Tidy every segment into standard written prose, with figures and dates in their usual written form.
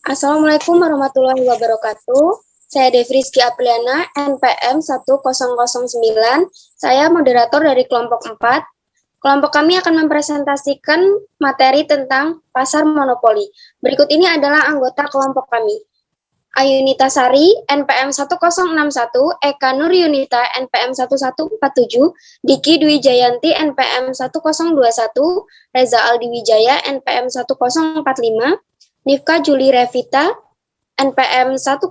Assalamualaikum warahmatullahi wabarakatuh. Saya Devriski Apriana, NPM 1009. Saya moderator dari kelompok 4. Kelompok kami akan mempresentasikan materi tentang pasar monopoli. Berikut ini adalah anggota kelompok kami. Ayunita Sari, NPM 1061, Eka Nur Yunita, NPM 1147, Diki Dwi Jayanti, NPM 1021, Reza Aldi Wijaya, NPM 1045, Nifka Juli Revita, NPM 1018,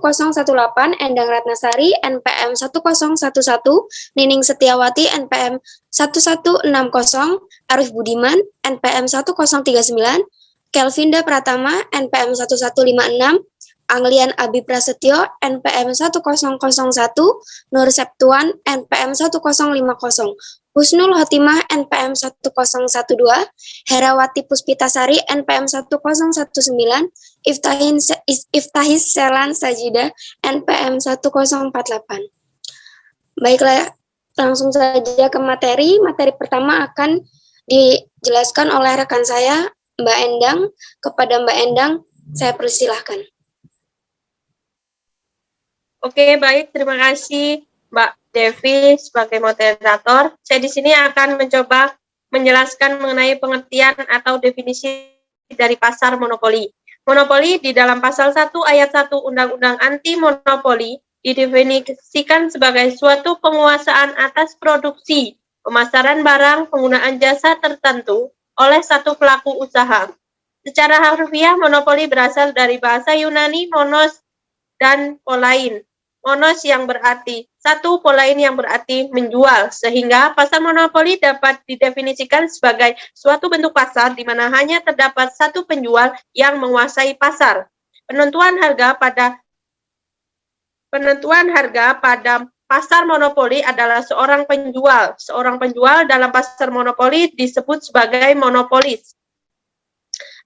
Endang Ratnasari, NPM 1011, Nining Setiawati, NPM 1160, Arif Budiman, NPM 1039, Kelvinda Pratama, NPM 1156, Anglian Abi Prasetyo, NPM 1001, Nur Septuan, NPM 1050, Husnul Khotimah, NPM 1012, Herawati Puspitasari, NPM 1019, Iftahis Selan Sajida, NPM 1048. Baiklah, langsung saja ke materi. Materi pertama akan dijelaskan oleh rekan saya, Mbak Endang. Kepada Mbak Endang, saya persilahkan. Oke, baik. Terima kasih Mbak Devi sebagai moderator. Saya di sini akan mencoba menjelaskan mengenai pengertian atau definisi dari pasar monopoli. Monopoli di dalam pasal 1 ayat 1 Undang-Undang Anti Monopoli didefinisikan sebagai suatu penguasaan atas produksi, pemasaran barang, penggunaan jasa tertentu oleh satu pelaku usaha. Secara harfiah, monopoli berasal dari bahasa Yunani monos dan polain. Monos yang berarti satu, polain yang berarti menjual, sehingga pasar monopoli dapat didefinisikan sebagai suatu bentuk pasar di mana hanya terdapat satu penjual yang menguasai pasar. Penentuan harga pada pasar monopoli adalah seorang penjual. Seorang penjual dalam pasar monopoli disebut sebagai monopolis,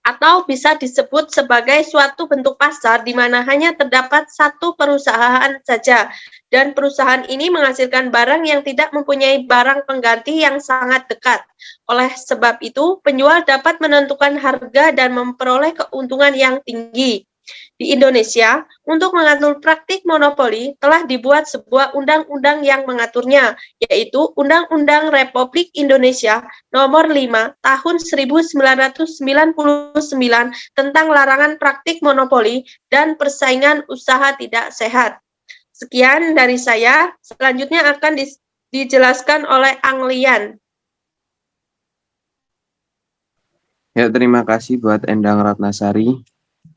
atau bisa disebut sebagai suatu bentuk pasar di mana hanya terdapat satu perusahaan saja, dan perusahaan ini menghasilkan barang yang tidak mempunyai barang pengganti yang sangat dekat. Oleh sebab itu, penjual dapat menentukan harga dan memperoleh keuntungan yang tinggi. Di Indonesia, untuk mengatur praktik monopoli telah dibuat sebuah undang-undang yang mengaturnya, yaitu Undang-Undang Republik Indonesia Nomor 5 Tahun 1999 tentang larangan praktik monopoli dan persaingan usaha tidak sehat. Sekian dari saya, selanjutnya akan dijelaskan oleh Anglian. Ya, terima kasih buat Endang Ratnasari.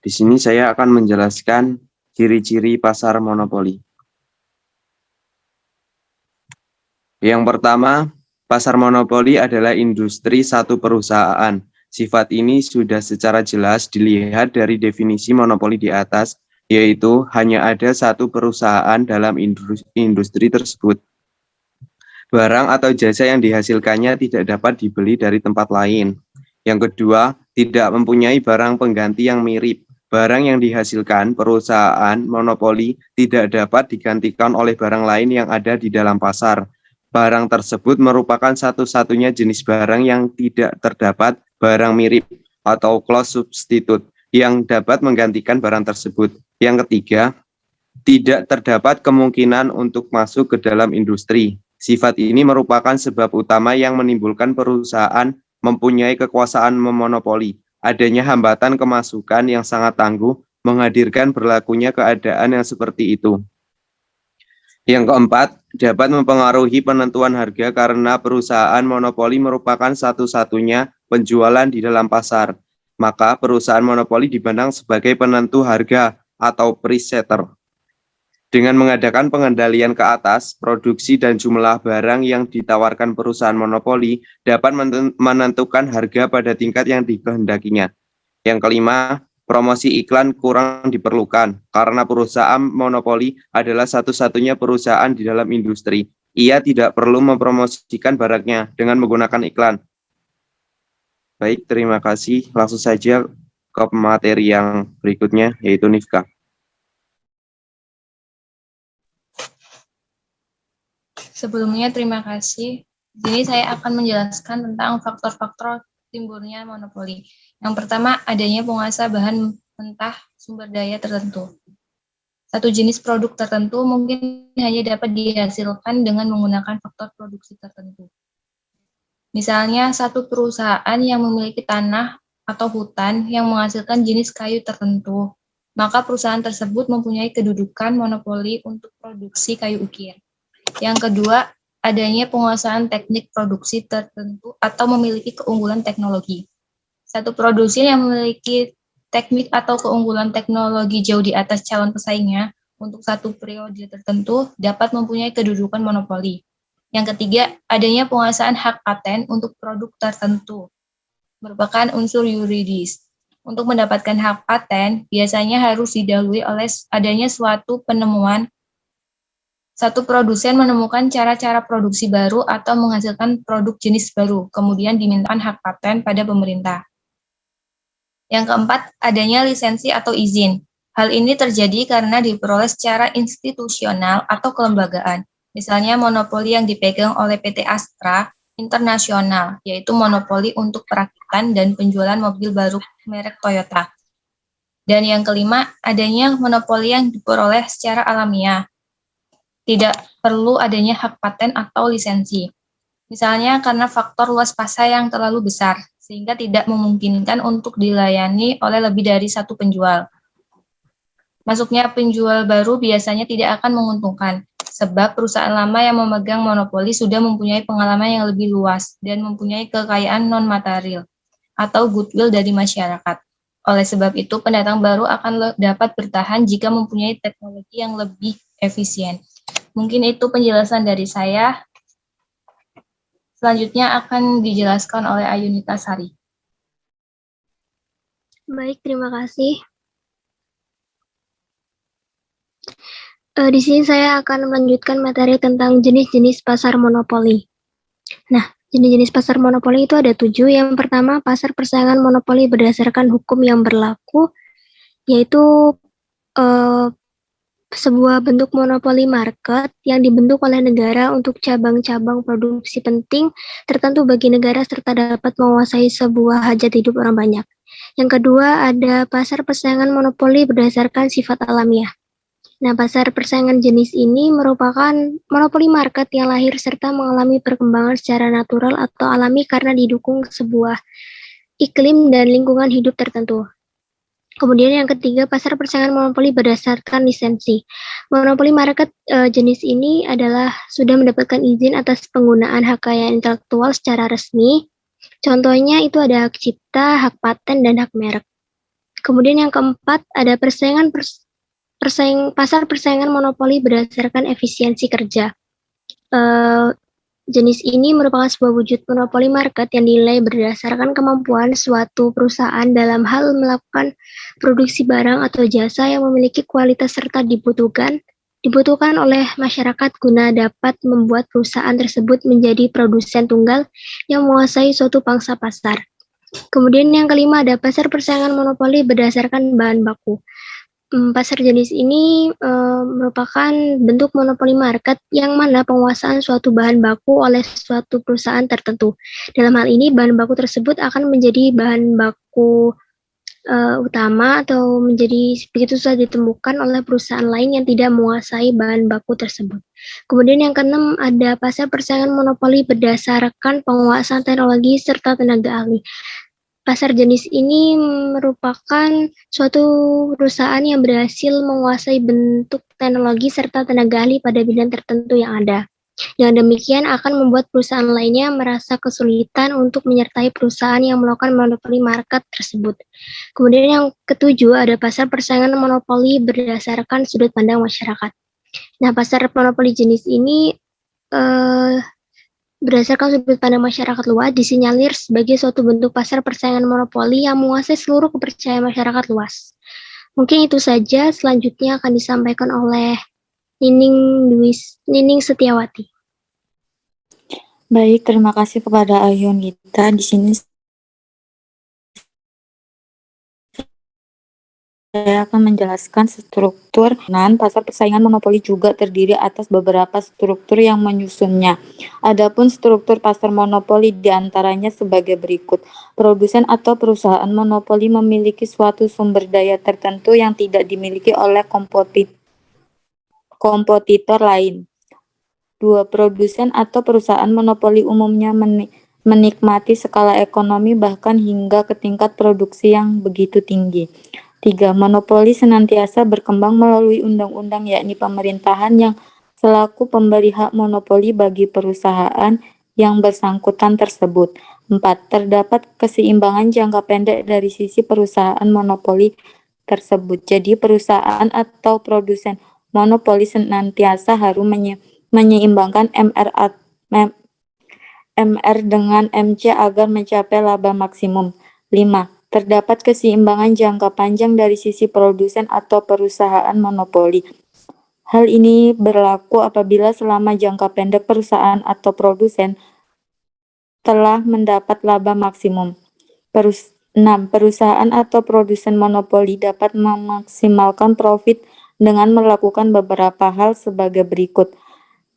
Di sini saya akan menjelaskan ciri-ciri pasar monopoli. Yang pertama, pasar monopoli adalah industri satu perusahaan. Sifat ini sudah secara jelas dilihat dari definisi monopoli di atas, yaitu hanya ada satu perusahaan dalam industri tersebut. Barang atau jasa yang dihasilkannya tidak dapat dibeli dari tempat lain. Yang kedua, tidak mempunyai barang pengganti yang mirip. Barang yang dihasilkan perusahaan monopoli tidak dapat digantikan oleh barang lain yang ada di dalam pasar. Barang tersebut merupakan satu-satunya jenis barang yang tidak terdapat barang mirip atau close substitute yang dapat menggantikan barang tersebut. Yang ketiga, tidak terdapat kemungkinan untuk masuk ke dalam industri. Sifat ini merupakan sebab utama yang menimbulkan perusahaan mempunyai kekuasaan memonopoli. Adanya hambatan kemasukan yang sangat tangguh menghadirkan berlakunya keadaan yang seperti itu. Yang keempat, dapat mempengaruhi penentuan harga karena perusahaan monopoli merupakan satu-satunya penjualan di dalam pasar. Maka perusahaan monopoli dipandang sebagai penentu harga atau price setter. Dengan mengadakan pengendalian ke atas, produksi dan jumlah barang yang ditawarkan perusahaan monopoli dapat menentukan harga pada tingkat yang dikehendakinya. Yang kelima, promosi iklan kurang diperlukan karena perusahaan monopoli adalah satu-satunya perusahaan di dalam industri. Ia tidak perlu mempromosikan barangnya dengan menggunakan iklan. Baik, terima kasih. Langsung saja ke materi yang berikutnya, yaitu Nifka. Sebelumnya terima kasih. Jadi saya akan menjelaskan tentang faktor-faktor timbulnya monopoli. Yang pertama, adanya penguasa bahan mentah sumber daya tertentu. Satu jenis produk tertentu mungkin hanya dapat dihasilkan dengan menggunakan faktor produksi tertentu. Misalnya, satu perusahaan yang memiliki tanah atau hutan yang menghasilkan jenis kayu tertentu, maka perusahaan tersebut mempunyai kedudukan monopoli untuk produksi kayu ukir. Yang kedua, adanya penguasaan teknik produksi tertentu atau memiliki keunggulan teknologi. Satu produsen yang memiliki teknik atau keunggulan teknologi jauh di atas calon pesaingnya untuk satu periode tertentu dapat mempunyai kedudukan monopoli. Yang ketiga, adanya penguasaan hak paten untuk produk tertentu, merupakan unsur yuridis. Untuk mendapatkan hak paten, biasanya harus didahului oleh adanya suatu penemuan. Satu produsen menemukan cara-cara produksi baru atau menghasilkan produk jenis baru, kemudian dimintakan hak paten pada pemerintah. Yang keempat, adanya lisensi atau izin. Hal ini terjadi karena diperoleh secara institusional atau kelembagaan. Misalnya monopoli yang dipegang oleh PT Astra Internasional, yaitu monopoli untuk perakitan dan penjualan mobil baru merek Toyota. Dan yang kelima, adanya monopoli yang diperoleh secara alamiah. Tidak perlu adanya hak paten atau lisensi. Misalnya karena faktor luas pasar yang terlalu besar, sehingga tidak memungkinkan untuk dilayani oleh lebih dari satu penjual. Masuknya penjual baru biasanya tidak akan menguntungkan, sebab perusahaan lama yang memegang monopoli sudah mempunyai pengalaman yang lebih luas dan mempunyai kekayaan non-material atau goodwill dari masyarakat. Oleh sebab itu, pendatang baru akan dapat bertahan jika mempunyai teknologi yang lebih efisien. Mungkin itu penjelasan dari saya. Selanjutnya akan dijelaskan oleh Ayunita Sari. Baik, terima kasih. Di sini saya akan melanjutkan materi tentang jenis-jenis pasar monopoli. Nah, jenis-jenis pasar monopoli itu ada 7. Yang pertama, pasar persaingan monopoli berdasarkan hukum yang berlaku, yaitu sebuah bentuk monopoli market yang dibentuk oleh negara untuk cabang-cabang produksi penting tertentu bagi negara serta dapat menguasai sebuah hajat hidup orang banyak. Yang kedua, ada pasar persaingan monopoli berdasarkan sifat alamiah. Nah, pasar persaingan jenis ini merupakan monopoli market yang lahir serta mengalami perkembangan secara natural atau alami karena didukung sebuah iklim dan lingkungan hidup tertentu. Kemudian yang ketiga, pasar persaingan monopoli berdasarkan lisensi. Monopoli market jenis ini adalah sudah mendapatkan izin atas penggunaan hak kekayaan intelektual secara resmi. Contohnya itu ada hak cipta, hak paten, dan hak merek. Kemudian yang keempat, ada pasar persaingan monopoli berdasarkan efisiensi kerja. Jenis ini merupakan sebuah wujud monopoli market yang dinilai berdasarkan kemampuan suatu perusahaan dalam hal melakukan produksi barang atau jasa yang memiliki kualitas serta dibutuhkan oleh masyarakat guna dapat membuat perusahaan tersebut menjadi produsen tunggal yang menguasai suatu pangsa pasar. Kemudian yang kelima, ada pasar persaingan monopoli berdasarkan bahan baku. Pasar jenis ini merupakan bentuk monopoli market yang mana penguasaan suatu bahan baku oleh suatu perusahaan tertentu. Dalam hal ini, bahan baku tersebut akan menjadi bahan baku utama atau menjadi begitu susah ditemukan oleh perusahaan lain yang tidak menguasai bahan baku tersebut. Kemudian yang keenam, ada pasar persaingan monopoli berdasarkan penguasaan teknologi serta tenaga ahli. Pasar jenis ini merupakan suatu perusahaan yang berhasil menguasai bentuk teknologi serta tenaga ahli pada bidang tertentu yang ada. Yang demikian akan membuat perusahaan lainnya merasa kesulitan untuk menyertai perusahaan yang melakukan monopoli market tersebut. Kemudian yang ketujuh, ada pasar persaingan monopoli berdasarkan sudut pandang masyarakat. Nah, pasar monopoli jenis ini berdasarkan sudut pandang masyarakat luas, disinyalir sebagai suatu bentuk pasar persaingan monopoli yang menguasai seluruh kepercayaan masyarakat luas. Mungkin itu saja, selanjutnya akan disampaikan oleh Nining Setiawati. Baik, terima kasih kepada Ayunita. Di sini saya akan menjelaskan struktur. Pasar persaingan monopoli juga terdiri atas beberapa struktur yang menyusunnya. Adapun struktur pasar monopoli diantaranya sebagai berikut. Produsen atau perusahaan monopoli memiliki suatu sumber daya tertentu yang tidak dimiliki oleh kompetitor lain. 2. Produsen atau perusahaan monopoli umumnya menikmati skala ekonomi bahkan hingga ke tingkat produksi yang begitu tinggi. 3. Monopoli senantiasa berkembang melalui undang-undang, yakni pemerintahan yang selaku pemberi hak monopoli bagi perusahaan yang bersangkutan tersebut. 4. Terdapat keseimbangan jangka pendek dari sisi perusahaan monopoli tersebut. Jadi perusahaan atau produsen monopoli senantiasa harus menyeimbangkan MR dengan MC agar mencapai laba maksimum. 5. Terdapat keseimbangan jangka panjang dari sisi produsen atau perusahaan monopoli. Hal ini berlaku apabila selama jangka pendek perusahaan atau produsen telah mendapat laba maksimum. 6. Perusahaan atau produsen monopoli dapat memaksimalkan profit dengan melakukan beberapa hal sebagai berikut.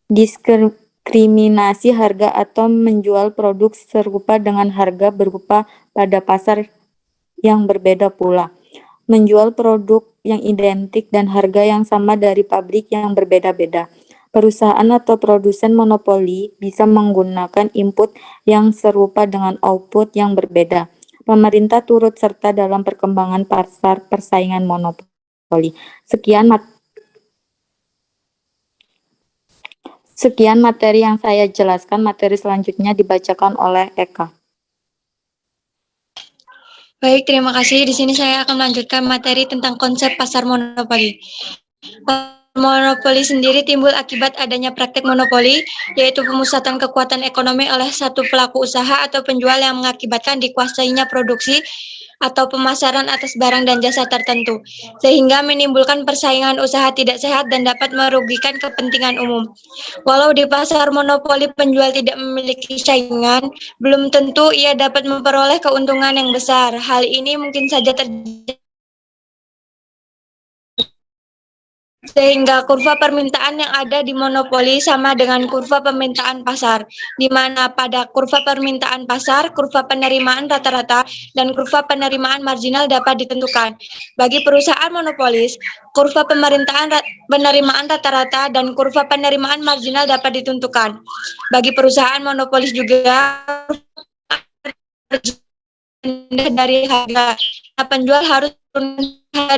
Diskriminasi harga atau menjual produk serupa dengan harga berupa pada pasar yang berbeda pula. Menjual produk yang identik dan harga yang sama dari pabrik yang berbeda-beda. Perusahaan atau produsen monopoli bisa menggunakan input yang serupa dengan output yang berbeda. Pemerintah turut serta dalam perkembangan pasar persaingan monopoli. Sekian materi yang saya jelaskan. Materi selanjutnya dibacakan oleh Eka. Baik, terima kasih. Di sini saya akan melanjutkan materi tentang konsep pasar monopoli. Monopoli sendiri timbul akibat adanya praktek monopoli, yaitu pemusatan kekuatan ekonomi oleh satu pelaku usaha atau penjual yang mengakibatkan dikuasainya produksi atau pemasaran atas barang dan jasa tertentu, sehingga menimbulkan persaingan usaha tidak sehat dan dapat merugikan kepentingan umum. Walau di pasar monopoli penjual tidak memiliki saingan, belum tentu ia dapat memperoleh keuntungan yang besar. Hal ini mungkin saja terjadi sehingga kurva permintaan yang ada di monopoli sama dengan kurva permintaan pasar, di mana pada kurva permintaan pasar, kurva penerimaan rata-rata dan kurva penerimaan marginal dapat ditentukan. Bagi perusahaan monopolis, kurva penerimaan rata-rata dan kurva penerimaan marginal dapat ditentukan. Bagi perusahaan monopolis juga dari harga penjual harus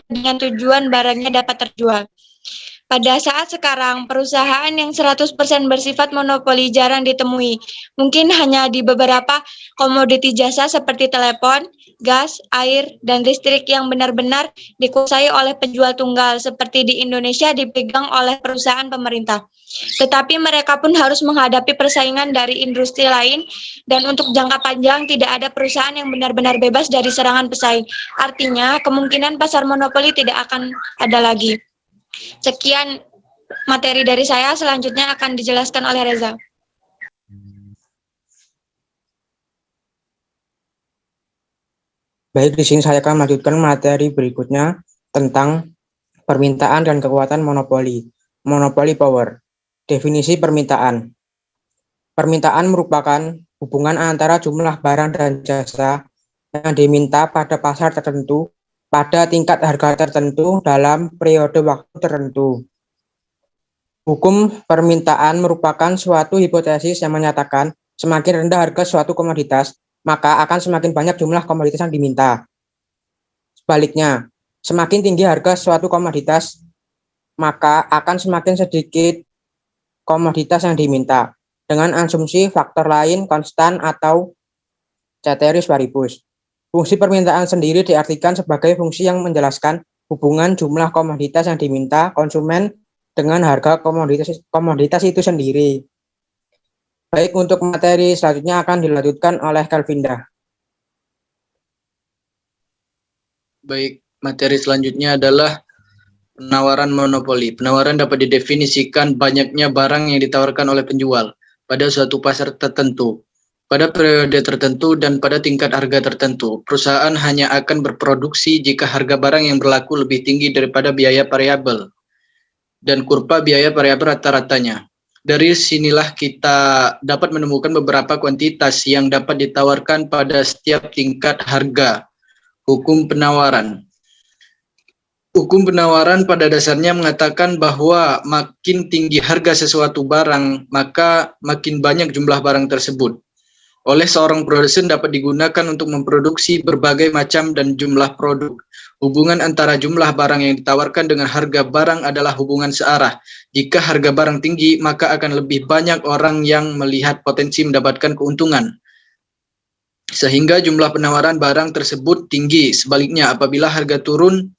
dengan tujuan barangnya dapat terjual. Pada saat sekarang, perusahaan yang 100% bersifat monopoli jarang ditemui. Mungkin hanya di beberapa komoditi jasa seperti telepon, gas, air, dan listrik yang benar-benar dikuasai oleh penjual tunggal, seperti di Indonesia dipegang oleh perusahaan pemerintah. Tetapi mereka pun harus menghadapi persaingan dari industri lain, dan untuk jangka panjang tidak ada perusahaan yang benar-benar bebas dari serangan pesaing. Artinya, kemungkinan pasar monopoli tidak akan ada lagi. Sekian materi dari saya, selanjutnya akan dijelaskan oleh Reza. Baik, di sini saya akan melanjutkan materi berikutnya tentang permintaan dan kekuatan monopoli. Monopoli power. Definisi permintaan. Permintaan merupakan hubungan antara jumlah barang dan jasa yang diminta pada pasar tertentu pada tingkat harga tertentu dalam periode waktu tertentu. Hukum permintaan merupakan suatu hipotesis yang menyatakan semakin rendah harga suatu komoditas, maka akan semakin banyak jumlah komoditas yang diminta. Sebaliknya, semakin tinggi harga suatu komoditas, maka akan semakin sedikit komoditas yang diminta, dengan asumsi faktor lain konstan atau ceteris paribus. Fungsi permintaan sendiri diartikan sebagai fungsi yang menjelaskan hubungan jumlah komoditas yang diminta konsumen dengan harga komoditas itu sendiri. Baik, untuk materi selanjutnya akan dilanjutkan oleh Calvinda. Baik, materi selanjutnya adalah penawaran monopoli. Penawaran dapat didefinisikan banyaknya barang yang ditawarkan oleh penjual pada suatu pasar tertentu. pada periode tertentu dan pada tingkat harga tertentu. Perusahaan hanya akan berproduksi jika harga barang yang berlaku lebih tinggi daripada biaya variabel dan kurva biaya variabel rata-ratanya. Dari sinilah kita dapat menemukan beberapa kuantitas yang dapat ditawarkan pada setiap tingkat harga. Hukum penawaran. Hukum penawaran pada dasarnya mengatakan bahwa makin tinggi harga sesuatu barang, maka makin banyak jumlah barang tersebut. Oleh seorang produsen dapat digunakan untuk memproduksi berbagai macam dan jumlah produk. Hubungan antara jumlah barang yang ditawarkan dengan harga barang adalah hubungan searah. Jika harga barang tinggi, maka akan lebih banyak orang yang melihat potensi mendapatkan keuntungan, sehingga jumlah penawaran barang tersebut tinggi. Sebaliknya, apabila harga turun,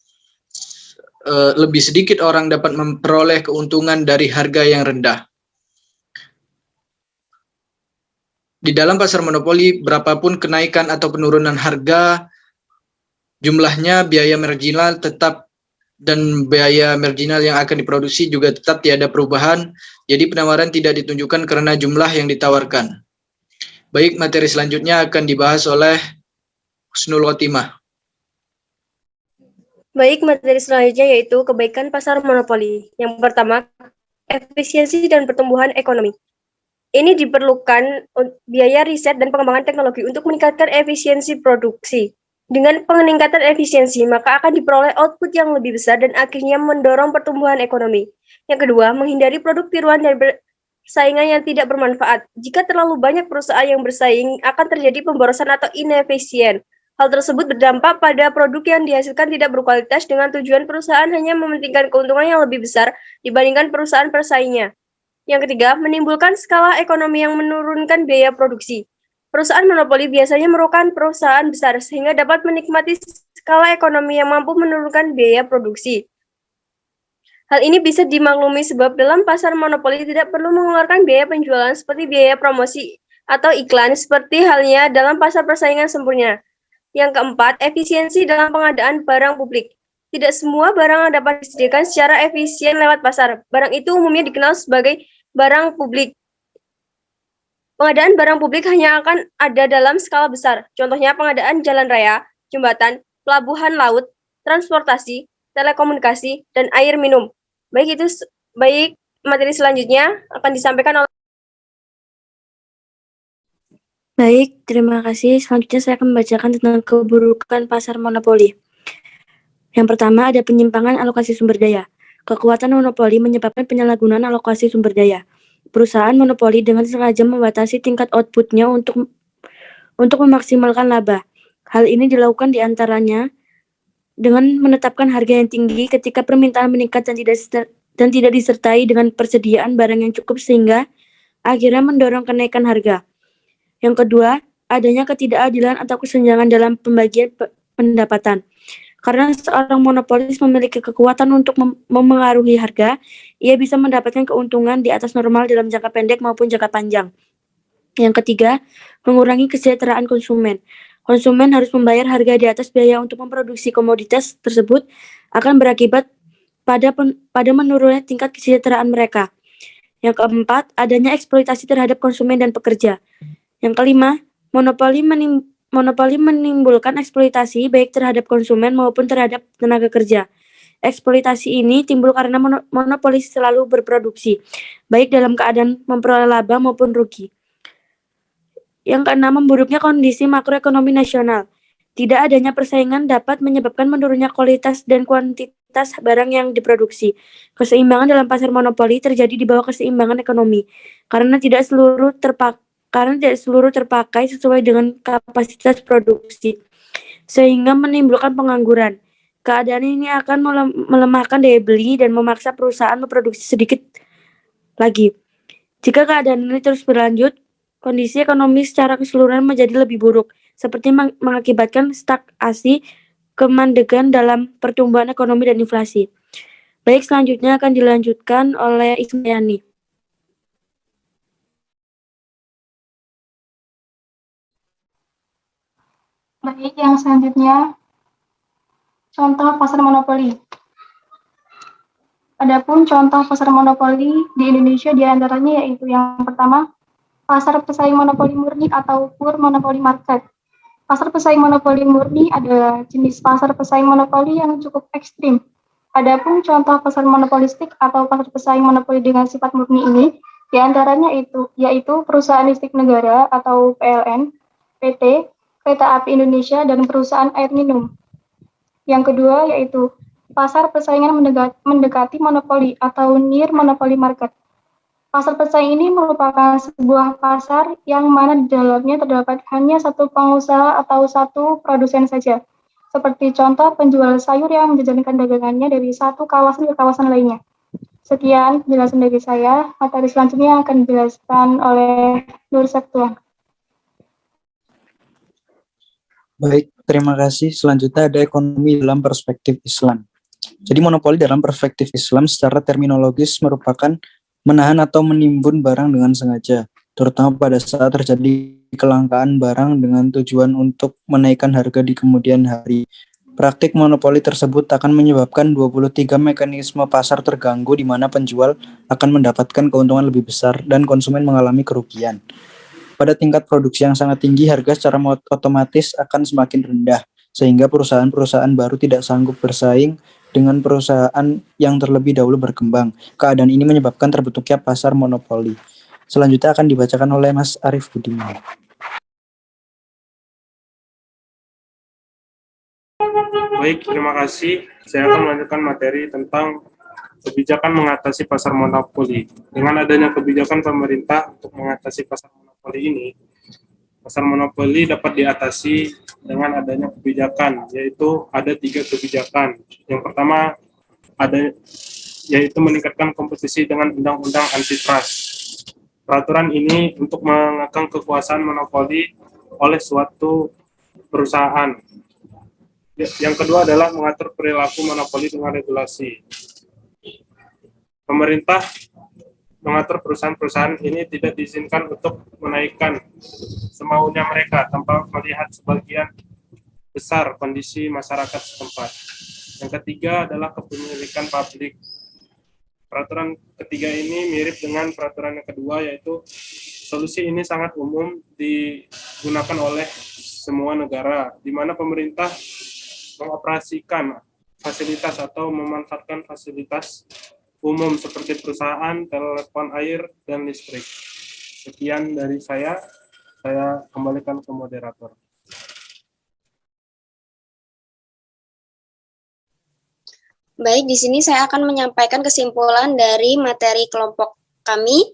lebih sedikit orang dapat memperoleh keuntungan dari harga yang rendah. Di dalam pasar monopoli, berapapun kenaikan atau penurunan harga, jumlahnya biaya marginal tetap dan biaya marginal yang akan diproduksi juga tetap tiada perubahan. Jadi penawaran tidak ditunjukkan karena jumlah yang ditawarkan. Baik, materi selanjutnya akan dibahas oleh Husnul Khotimah. Baik, materi selanjutnya yaitu kebaikan pasar monopoli. Yang pertama, efisiensi dan pertumbuhan ekonomi. Ini diperlukan biaya riset dan pengembangan teknologi untuk meningkatkan efisiensi produksi. Dengan peningkatan efisiensi, maka akan diperoleh output yang lebih besar dan akhirnya mendorong pertumbuhan ekonomi. Yang kedua, menghindari produk tiruan dan persaingan yang tidak bermanfaat. Jika terlalu banyak perusahaan yang bersaing, akan terjadi pemborosan atau inefisien. Hal tersebut berdampak pada produk yang dihasilkan tidak berkualitas dengan tujuan perusahaan hanya mementingkan keuntungan yang lebih besar dibandingkan perusahaan persaingnya. Yang ketiga, menimbulkan skala ekonomi yang menurunkan biaya produksi. Perusahaan monopoli biasanya merupakan perusahaan besar sehingga dapat menikmati skala ekonomi yang mampu menurunkan biaya produksi. Hal ini bisa dimaklumi sebab dalam pasar monopoli tidak perlu mengeluarkan biaya penjualan seperti biaya promosi atau iklan seperti halnya dalam pasar persaingan sempurna. Yang keempat, efisiensi dalam pengadaan barang publik. Tidak semua barang dapat disediakan secara efisien lewat pasar. Barang itu umumnya dikenal sebagai barang publik. Pengadaan barang publik hanya akan ada dalam skala besar. Contohnya pengadaan jalan raya, jembatan, pelabuhan laut, transportasi, telekomunikasi, dan air minum. Baik materi selanjutnya akan disampaikan oleh. Baik, terima kasih. Selanjutnya saya akan membacakan tentang keburukan pasar monopoli. Yang pertama, ada penyimpangan alokasi sumber daya. Kekuatan monopoli menyebabkan penyalahgunaan alokasi sumber daya. Perusahaan monopoli dengan sengaja membatasi tingkat output-nya untuk memaksimalkan laba. Hal ini dilakukan diantaranya dengan menetapkan harga yang tinggi ketika permintaan meningkat dan tidak disertai dengan persediaan barang yang cukup sehingga akhirnya mendorong kenaikan harga. Yang kedua, adanya ketidakadilan atau kesenjangan dalam pembagian pendapatan. Karena seorang monopolis memiliki kekuatan untuk memengaruhi harga, ia bisa mendapatkan keuntungan di atas normal dalam jangka pendek maupun jangka panjang. Yang ketiga, mengurangi kesejahteraan konsumen. Konsumen harus membayar harga di atas biaya untuk memproduksi komoditas tersebut akan berakibat pada menurunnya tingkat kesejahteraan mereka. Yang keempat, adanya eksploitasi terhadap konsumen dan pekerja. Yang kelima, monopoli menimbulkan eksploitasi baik terhadap konsumen maupun terhadap tenaga kerja. Eksploitasi ini timbul karena monopoli selalu berproduksi, baik dalam keadaan memperoleh laba maupun rugi. Yang keenam, memburuknya kondisi makroekonomi nasional. Tidak adanya persaingan dapat menyebabkan menurunnya kualitas dan kuantitas barang yang diproduksi. Keseimbangan dalam pasar monopoli terjadi di bawah keseimbangan ekonomi, karena tidak seluruh terpakai sesuai dengan kapasitas produksi, sehingga menimbulkan pengangguran. Keadaan ini akan melemahkan daya beli dan memaksa perusahaan memproduksi sedikit lagi. Jika keadaan ini terus berlanjut, kondisi ekonomi secara keseluruhan menjadi lebih buruk, seperti mengakibatkan stagflasi, kemandegan dalam pertumbuhan ekonomi dan inflasi. Baik, selanjutnya akan dilanjutkan oleh Ismayani. Baik, yang selanjutnya, contoh pasar monopoli. Adapun contoh pasar monopoli di Indonesia diantaranya yaitu yang pertama, pasar pesaing monopoli murni atau pure monopoly market. Pasar pesaing monopoli murni adalah jenis pasar pesaing monopoli yang cukup ekstrim. Adapun contoh pasar monopolistik atau pasar pesaing monopoli dengan sifat murni ini, diantaranya yaitu perusahaan listrik negara atau PLN, PT, Kereta Api Indonesia, dan perusahaan air minum. Yang kedua yaitu pasar persaingan mendekati monopoli atau near monopoly market. Pasar pesaing ini merupakan sebuah pasar yang mana di dalamnya terdapat hanya satu pengusaha atau satu produsen saja. Seperti contoh penjual sayur yang menjalankan dagangannya dari satu kawasan ke kawasan lainnya. Sekian penjelasan dari saya. Materi selanjutnya akan dijelaskan oleh Nur Septuan. Baik, terima kasih. Selanjutnya ada ekonomi dalam perspektif Islam. Jadi monopoli dalam perspektif Islam secara terminologis merupakan menahan atau menimbun barang dengan sengaja, terutama pada saat terjadi kelangkaan barang dengan tujuan untuk menaikkan harga di kemudian hari. Praktik monopoli tersebut akan menyebabkan 23 mekanisme pasar terganggu di mana penjual akan mendapatkan keuntungan lebih besar dan konsumen mengalami kerugian. Pada tingkat produksi yang sangat tinggi, harga secara otomatis akan semakin rendah, sehingga perusahaan-perusahaan baru tidak sanggup bersaing dengan perusahaan yang terlebih dahulu berkembang. Keadaan ini menyebabkan terbentuknya pasar monopoli. Selanjutnya akan dibacakan oleh Mas Arief Budiman. Baik, terima kasih. Saya akan melanjutkan materi tentang kebijakan mengatasi pasar monopoli. Dengan adanya kebijakan pemerintah untuk mengatasi pasar monopoli ini, pasar monopoli dapat diatasi dengan adanya kebijakan, yaitu ada 3 kebijakan. Yang pertama yaitu meningkatkan kompetisi dengan undang-undang antitrust. Peraturan ini untuk mengekang kekuasaan monopoli oleh suatu perusahaan. Yang kedua adalah mengatur perilaku monopoli dengan regulasi. Pemerintah mengatur perusahaan-perusahaan ini tidak diizinkan untuk menaikkan semaunya mereka tanpa melihat sebagian besar kondisi masyarakat setempat. Yang ketiga adalah kepemilikan publik. Peraturan ketiga ini mirip dengan peraturan yang kedua, yaitu solusi ini sangat umum digunakan oleh semua negara, di mana pemerintah mengoperasikan fasilitas atau memanfaatkan fasilitas umum seperti perusahaan, telepon air, dan listrik. Sekian dari saya kembalikan ke moderator. Baik, di sini saya akan menyampaikan kesimpulan dari materi kelompok kami.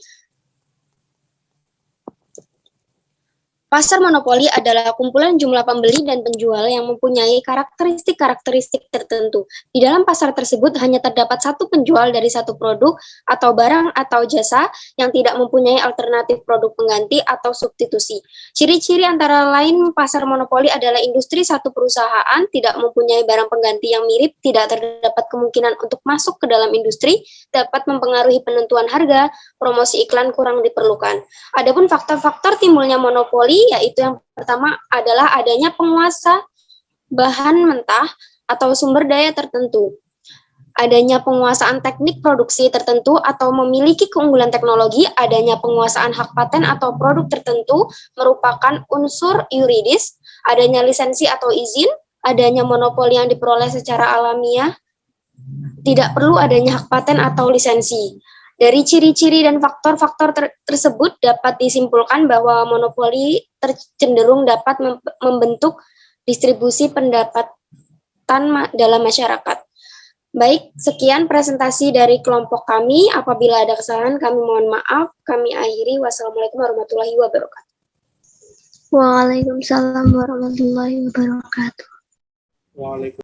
Pasar monopoli adalah kumpulan jumlah pembeli dan penjual yang mempunyai karakteristik-karakteristik tertentu. Di dalam pasar tersebut hanya terdapat satu penjual dari satu produk atau barang atau jasa yang tidak mempunyai alternatif produk pengganti atau substitusi. Ciri-ciri antara lain pasar monopoli adalah industri satu perusahaan tidak mempunyai barang pengganti yang mirip, tidak terdapat kemungkinan untuk masuk ke dalam industri, dapat mempengaruhi penentuan harga, promosi iklan kurang diperlukan. Adapun faktor-faktor timbulnya monopoli yaitu yang pertama adalah adanya penguasa bahan mentah atau sumber daya tertentu, adanya penguasaan teknik produksi tertentu atau memiliki keunggulan teknologi, adanya penguasaan hak paten atau produk tertentu merupakan unsur yuridis, adanya lisensi atau izin, adanya monopoli yang diperoleh secara alamiah, tidak perlu adanya hak paten atau lisensi. Dari ciri-ciri dan faktor-faktor tersebut dapat disimpulkan bahwa monopoli cenderung dapat membentuk distribusi pendapatan dalam masyarakat. Baik, sekian presentasi dari kelompok kami. Apabila ada kesalahan, kami mohon maaf. Kami akhiri. Wassalamualaikum warahmatullahi wabarakatuh. Waalaikumsalam warahmatullahi wabarakatuh. Waalaikumsalam.